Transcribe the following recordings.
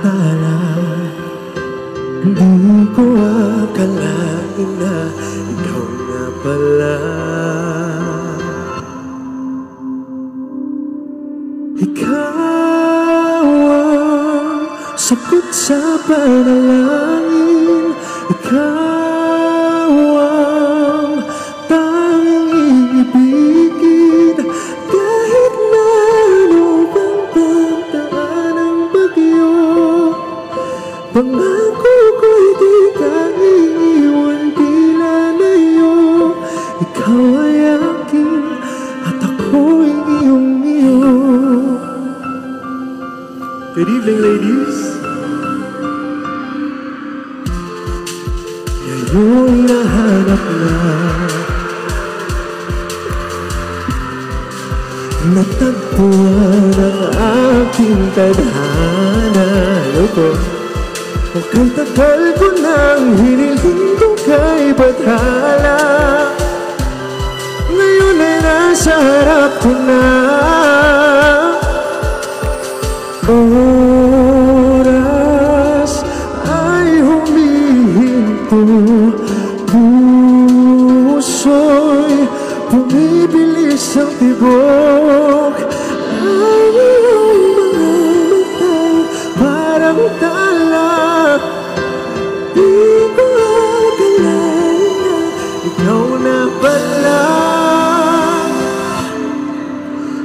tala. Di ko akalain na ikaw na pala. Ikaw ang sagot sa panalangin. Ikaw ang tanging ibigin. Kahit na ano pang pagdaan ang bagyo, pangako ko'y di ka iiwan, di lalayo. Ikaw ay akin at ako'y iyong iyo. Good evening, ladies. Ngayon'y nahanap na, natagpuan ang aking tadhana. Hello po. O kay tagal ko nang hiniling ko kay Bathala, ngayon ay nasa harap ko na. Oras ay humihinto, puso'y bumibilis ang tibok. Ang iyong mga mata parang tala. Di ko akalain na ikaw na pala.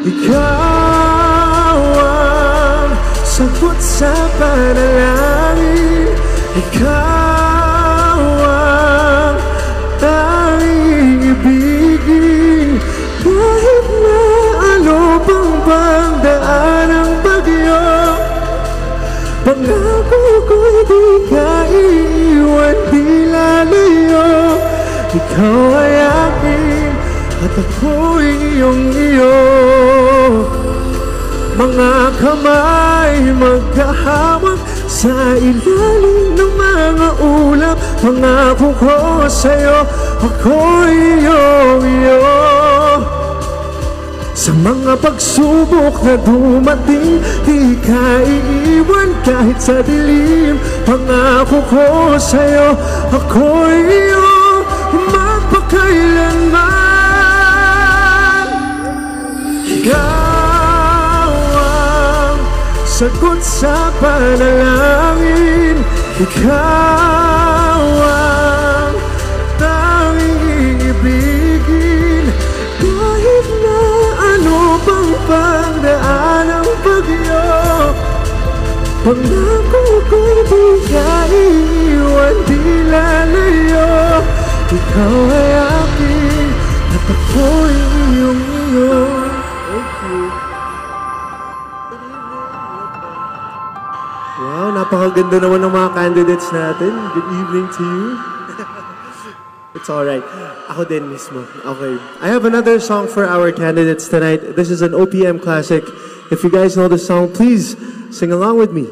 Ikaw ang sagot sa panalangin. Ikaw ang tanging ibigin. Kahit na ano pang pagdaan ang bagyo, pangako ko'y di ka iiwan, di lalayo. Ikaw ay akin at ako'y iyong iyo. Mga kamay magkahawak sa ilalim ng mga ulap. Pangako ko sa'yo, ako'y iyong iyo. Sa mga pagsubok na dumating, di ka iiwan kahit sa dilim. Pangako ko sa'yo, ako'y iyo magpakailanman. Ikaw ang sagot sa panalangin. Ikaw ang tanging ibigin. Kahit na ano pang pagdaan ang bagyo, pangako ko'y di ka iiwan, di lalayo. Ikaw ay akin at ako'y iyong iyo. Thank you. Wow, napakaganda naman ng mga candidates natin. Good evening to you. It's alright. Ako din mismo. Okay. I have another song for our candidates tonight. This is an OPM classic. If you guys know the song, please sing along with me.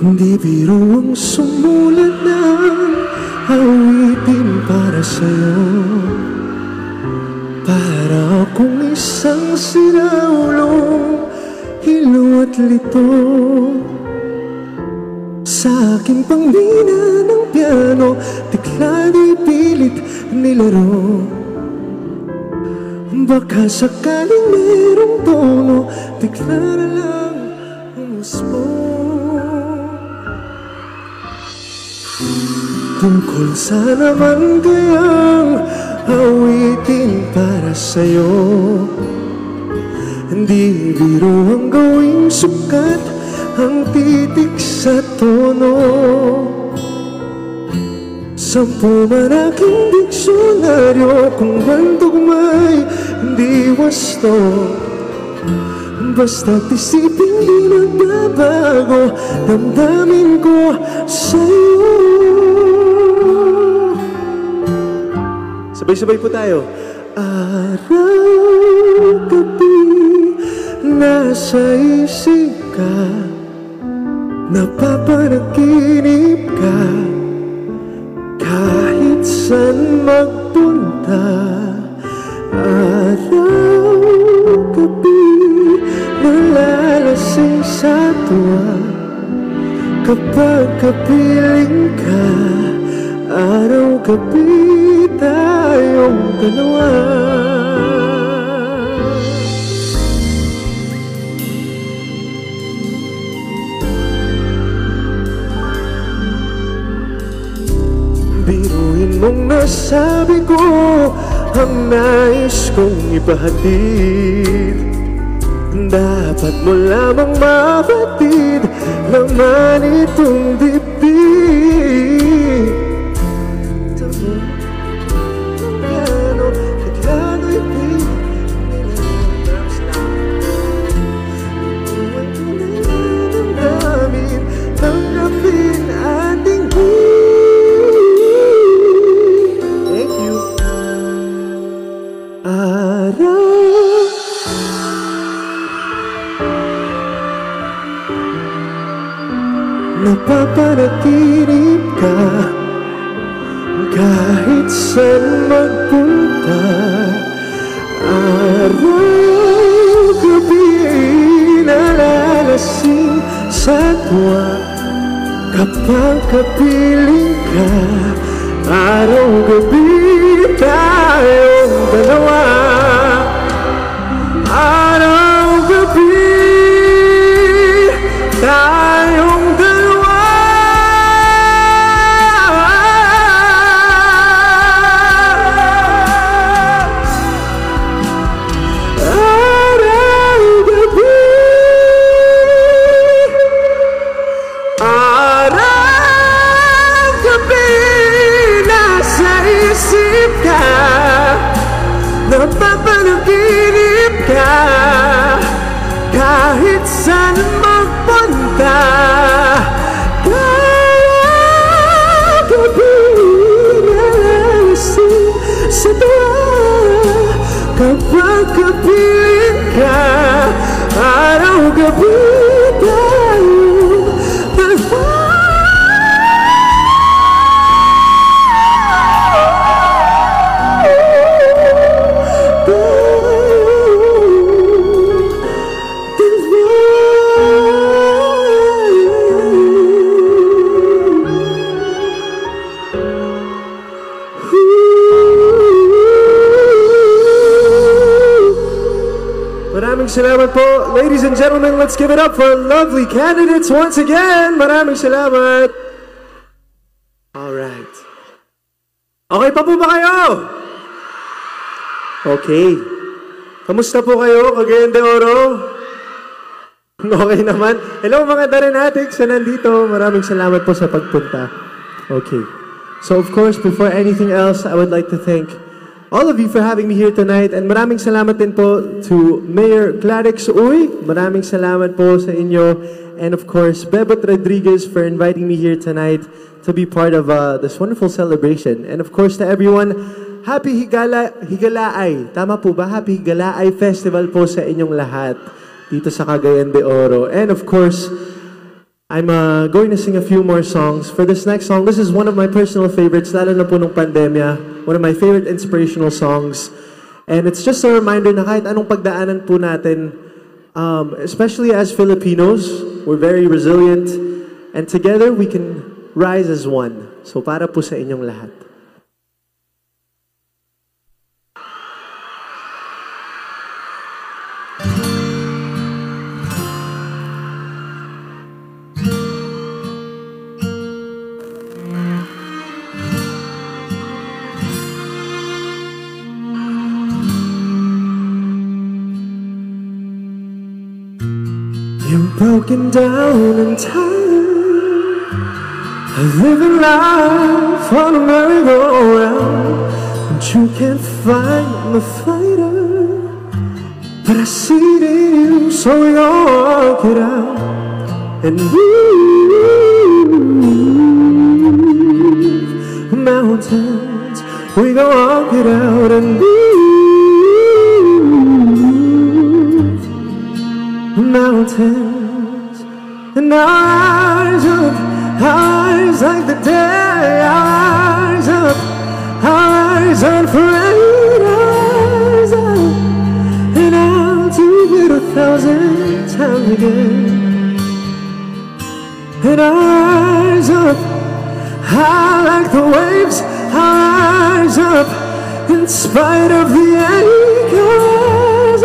Hindi biro ang sumulat ng awitin para sa'yo. Para akong isang sinaulong hilo at lito. Sa aking pangmina ng piano, tikla di pilit nilaro. Baka sakaling merong tono, tikla na lang umuspo. Tungkol sa naman kayang awitin para sa'yo. Hindi biro ang gawing sukat ang titik sa tono. 10 man aking diksyonaryo, kung bandog may hindi wasto. Basta't isipin di magbabago, damdamin ko sa'yo. Sabay-sabay po tayo. Araw, gabi, nasa isip ka, napapanaginip ka, kahit saan magpunta. Araw, gabi, nalalasing sa tuwa, kapag kapiling ka. Araw, gabi, tayong dalawa. Biruin mong nasabi ko ang nais kong ipahatid. Dapat mo lamang mabatid naman itong dibdib. Napapanaginip ka, kahit saan magpunta. Araw, gabi, nalalasing sa tuwa, kapag kapiling ka. Araw, gabi, tayong dalawa. Araw, gabi, tayong dalawa. Napapanaginip ka, kahit saan magpunta. Gabi, nalalasing sa tuwa, kapag kapiling ka. Araw, gabi, tayong dalawa. Salamat po. Ladies and gentlemen, let's give it up for lovely candidates once again. Maraming salamat. Alright. Okay pa po ba kayo? Okay. Kamusta po kayo, Cagayan de Oro? Okay naman. Hello mga Darenatics na nandito. Maraming salamat po sa pagpunta. Okay. So of course, before anything else, I would like to thank all of you for having me here tonight, and maraming salamat din po to Mayor Clarix Uy. Maraming salamat po sa inyo, and of course Bebot Rodriguez for inviting me here tonight to be part of this wonderful celebration. And of course to everyone, Happy Higalaay. Tama po ba? Happy Higalaay Festival po sa inyong lahat dito sa Cagayan de Oro. And of course, I'm going to sing a few more songs. For this next song, this is one of my personal favorites, lalo na po nung pandemya. One of my favorite inspirational songs. And it's just a reminder na kahit anong pagdaanan po natin, especially as Filipinos, we're very resilient. And together, we can rise as one. So para po sa inyong lahat. Broken down and tired of living life on a merry-go-round, and you can't find the fighter, but I see it in you, so we walk it out and move mountains We go walk it out and move mountains. And our eyes up, eyes like the day, eyes up, eyes unafraid, eyes up. And I'll do it 1,000 times again. And our eyes up, high like the waves, eyes up, in spite of the anchors.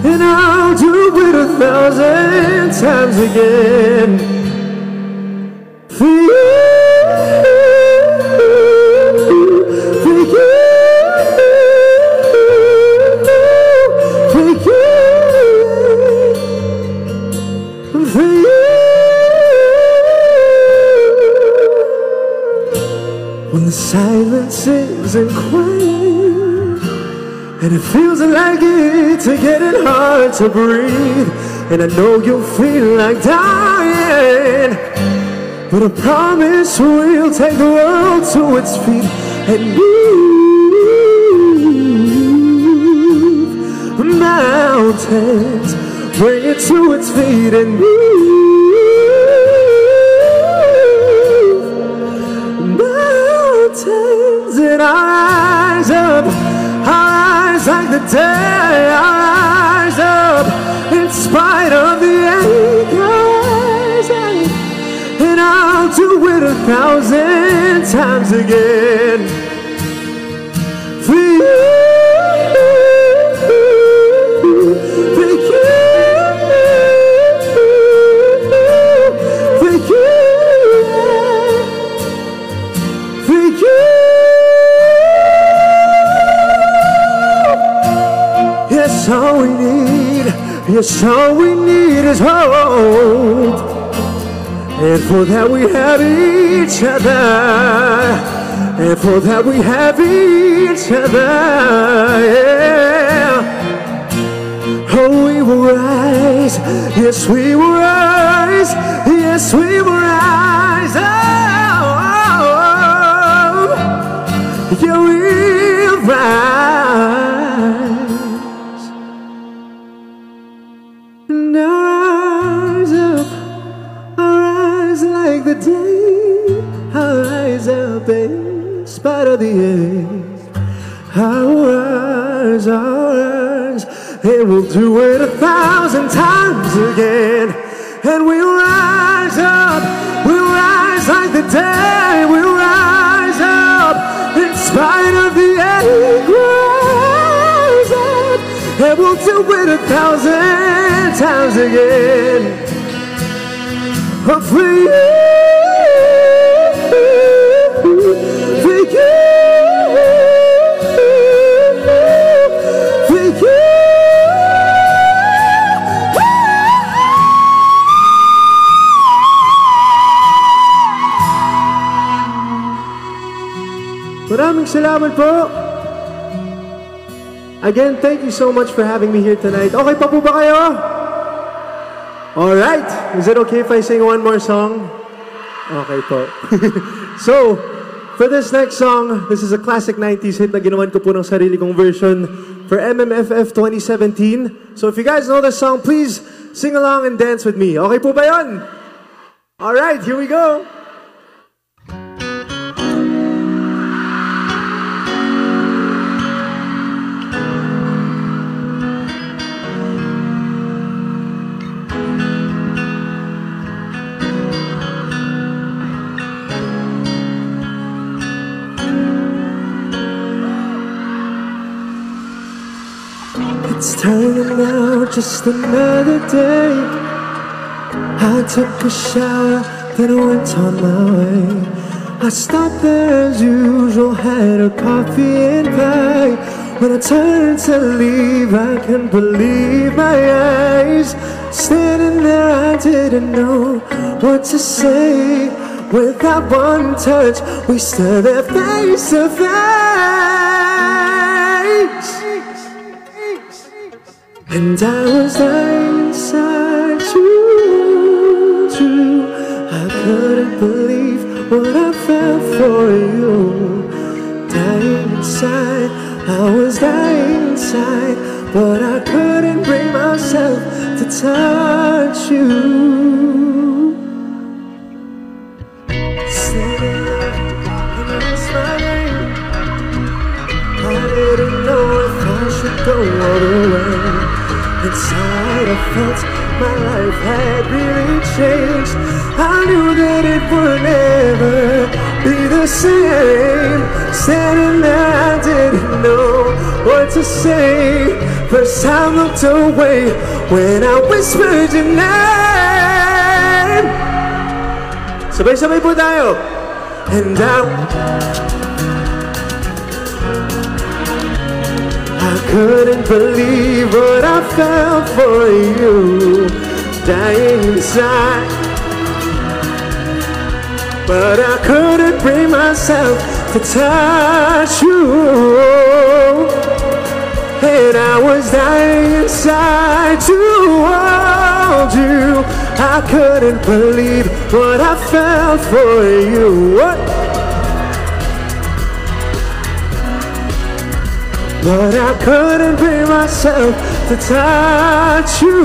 And I'll do it 1,000 times again. For you, for you, for you, for you. When the silence isn't quiet, and it feels like it's getting hard to breathe, and I know you'll feel like dying, but I promise we'll take the world to its feet and move mountains, bring it to its feet and move mountains. And our eyes up, eyes like the day, eyes up, in spite of the anchors. And I'll do it 1,000 times again. For you, for you, for you, for you. Yes, all we need, yes, all we need is hope. And for that we have each other. And for that we have each other. Yeah. Oh, we will rise. Yes, we will rise. Yes, we will rise. Oh, yeah, we'll rise. And rise up, rise like the day, I'll rise up in spite of the age. I'll rise, and we'll do it 1,000 times again. And we'll rise up, we'll rise like the day, we'll rise up in spite of the age. Rise up, and we'll do it 1,000 times again. For you, for you, for you. Maraming salamat po. Again, thank you so much for having me here tonight. Okay pa po ba kayo? Alright, is it okay if I sing one more song? Okay po. So, for this next song, this is a classic 90s hit na ginawan ko po ng sarili kong version for MMFF 2017. So if you guys know this song, please sing along and dance with me. Okay po ba yun? Alright, here we go. It's turning out just another day. I took a shower, then went on my way. I stopped there as usual, had a coffee and pie. When I turned to leave, I couldn't believe my eyes. Standing there, I didn't know what to say. Without one touch, we stood there face to face. And I was dying inside you, I couldn't believe what I felt for you. Dying inside. I was dying inside, but I couldn't bring myself to touch you. Standing there and you was smiling. I didn't know if I should go all the way. Inside I felt my life had really changed. I knew that it would never be the same. Standing there, I didn't know what to say. First I looked away when I whispered your name. Sabay-sabay po tayo. And I couldn't believe what I felt for you, dying inside. But I couldn't bring myself to touch you. And I was dying inside to hold you. I couldn't believe what I felt for you. What? But I couldn't bring myself to touch you.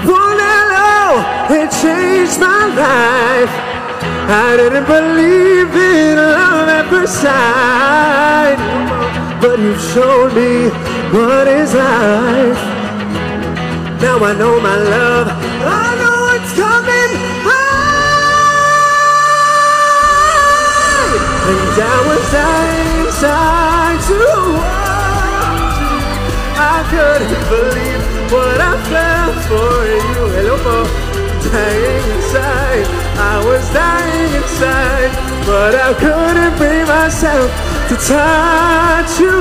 Wanna know, it changed my life. I didn't believe in love at first sight, but you've shown me what is life. Now I know my love, I know it's coming right. And I was dying inside to watch you. I couldn't believe what I felt for you. Hello, po. Dying inside, I was dying inside, but I couldn't bring myself to touch you.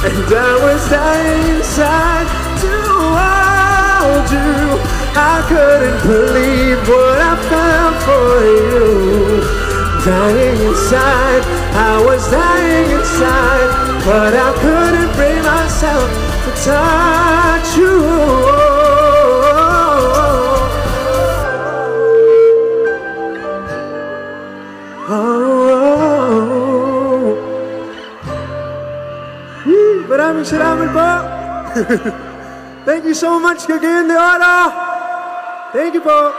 And I was dying inside to hold you. I couldn't believe what I felt for you. Dying inside, I was dying inside, but I couldn't bring myself to touch you. Maraming salamat po. Thank you so much, Cagayan de Oro. Thank you po.